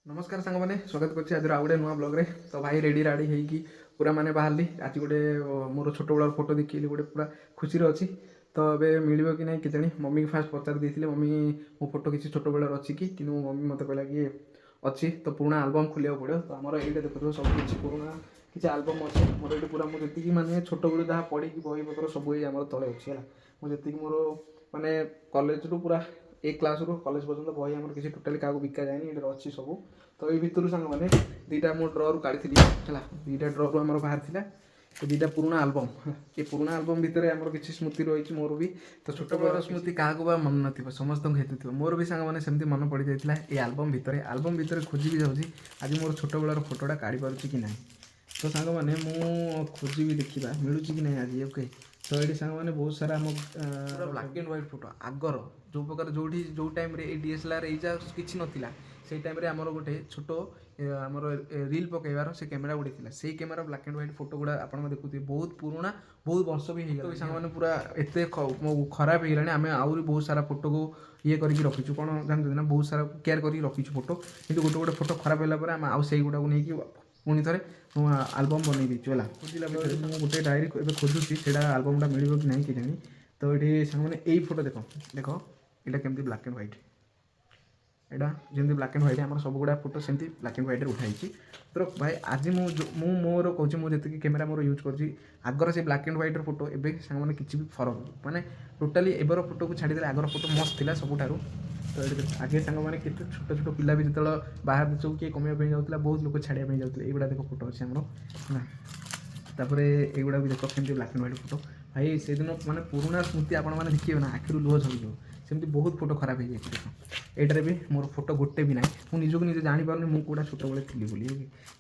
नमस्कार सांग मैंने स्वागत करछि आज गोटे नुआ ब्लॉग रे। तो भाई रेडी राडी होइकी पूरा माने बाहरली आज गोटे मोर छोट बेलार फोटो देखिली गोटे पूरा खुशी अच्छी। तो ए मिल कि नहीं कि मम्मी की फास्ट पचार दी मम्मी मो फोटो किसी छोट बेलार अच्छी कि मम्मी मत कहला कि अच्छी। तो पुराना आलबम खोलिया पड़ो। तो आम ये देखो सब किसी पुराना किसी आलबम अच्छे मोर ये पूरा मुझे माने छोट बेलू जहाँ पढ़ी बही पत्र सब ये आम तले अच्छी है। मुझे मोर माने कॉलेज रू पूरा एक क्लास रू कॉलेज पर्यटन बही आम किसी टोटाली क्या बिका जाए ये अच्छी सब। तो ये भितर सांग मैंने दुईटा मो ड्रु काढ़ी है दुईटा ड्रु आम बाहर था दुईटा पुराना आलबम। ये पुराना आलबम भितर आम किसी स्मृति रही मोर भी। तो छोट बड़ स्मृति क्या मन न समस्त हेतु मोर भी सांग मैंने सेमती मन पड़ जाता है ये आलबम भितर खोजी भी जाऊँगी आज मोर छोट बेलार फोटोटा काढ़ी पार्टी कि ना। तो सांग मैंने मु खोजी भी देखा मिलूँ कि ना आज ओके। तो ये सांग मैंने बहुत सारा आम block and white photo Agar जो प्रकार जो टाइम रे डीएसएलआर यहीजा किसी नाला से टाइम आमर गोटे छोट आमर रिल पकईबार से कैमेरा गोटे थी से camera block and white photo गुड़ा आप देखुए बहुत पुराना बहुत वर्ष भी हो सांग पूरा एत खराब हो गलानी आम आहरी बहुत सारा फोटो को ये करके रखीचु कौन जानते ना बहुत सारा केयर करके रखीचु फोटो कि गोटे गोटे फोटो खराब होगा आम आउ से गुड़ा नहीं पुणी थे आलबम बनई देचु है खोजला मुझे गोटे डायरी खोजुची से आलबमटा मिल कि नहीं कि जानी। तो ये सांग मैंने यही फोटो देख देख यहाँ केमती ब्लाक एंड व्हाइट एटा जमी ब्लाक एंड व्हाइट आम सब गुड़ा फोटो सेमती ब्लाक एंड व्हाइट उठाई। तो भाई आज मोर कौच मुझे कैमेरा मोर यूज कर आगर से ब्लाक एंड व्हाइट फोटो एवं सांग मैंने किसी भी फरक माने टोटाली एबर फोटो को छाड़ी एगर फोटो मस्त था सबुठार। तो आगे सांग मैंने केते छोट छोट पिला भी जो बाहर देश किए कमेवाई जाता बहुत लोग छाड़ा जाते युवा देख फोटो अच्छे आमर युवा भी देख केमती ब्लाक एंड व्हाइट फोटो भाई से दिन माने पुराना स्मृति आपने देखिए ना आखिर लुह झल सेमती बहुत फोटो खराब हो जाए देख एटारे भी मोर फोटो गोटे भी ना मुझे निजक निजे जापार मुझे कौटा छोट बेले थी बोली।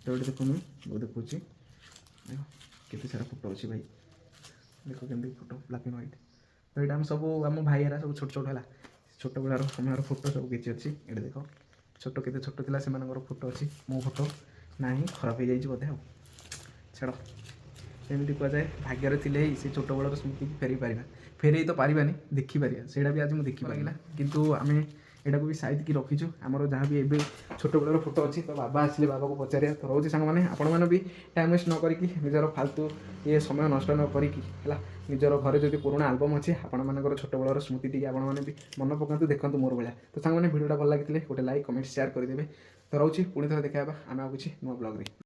तो ये देखो मुझे देखुची देख केते सारा फोटो अच्छी भाई देख केमती फोटो ब्लाक एंड व्हाइट। तो यहाँ सब आम भाई सब छोट छोट है छोट बेलार समय फोटो सब किसी अच्छी ये देख छोट के छोट था से फोटो अच्छी मो फोटो ना खराब हो जाए बोधे छाड़ एमती कहुए भाग्य थे से छोट बेलर स्मृति फेरी पार फेरई तो पारानी देखिपार से भी आज मुझे देखिपारा कितु आम यहाँ भी साइड की रखीचु आमर जहाँ भी एवं छोट बेलर फोटो अच्छी। तो बाबा आसिले बाबा को पचारे तो रोचे सांग मैंने आपण भी टाइम वेस्ट न करी निजर फालतू ये समय नष्ट न करी निजर घर जो पुराना आलबम अच्छे आपण छोट बेलर स्मृति टी आपने भी मन पकातु देखते मोर भाया। तो सांग मैंने भिडियोटा भल लगी गोटे लाइक कमेंट शेयर करदे। तो रोचे पुणी थोड़ा देखा आम आ किसी नुआ ब्लॉग रे।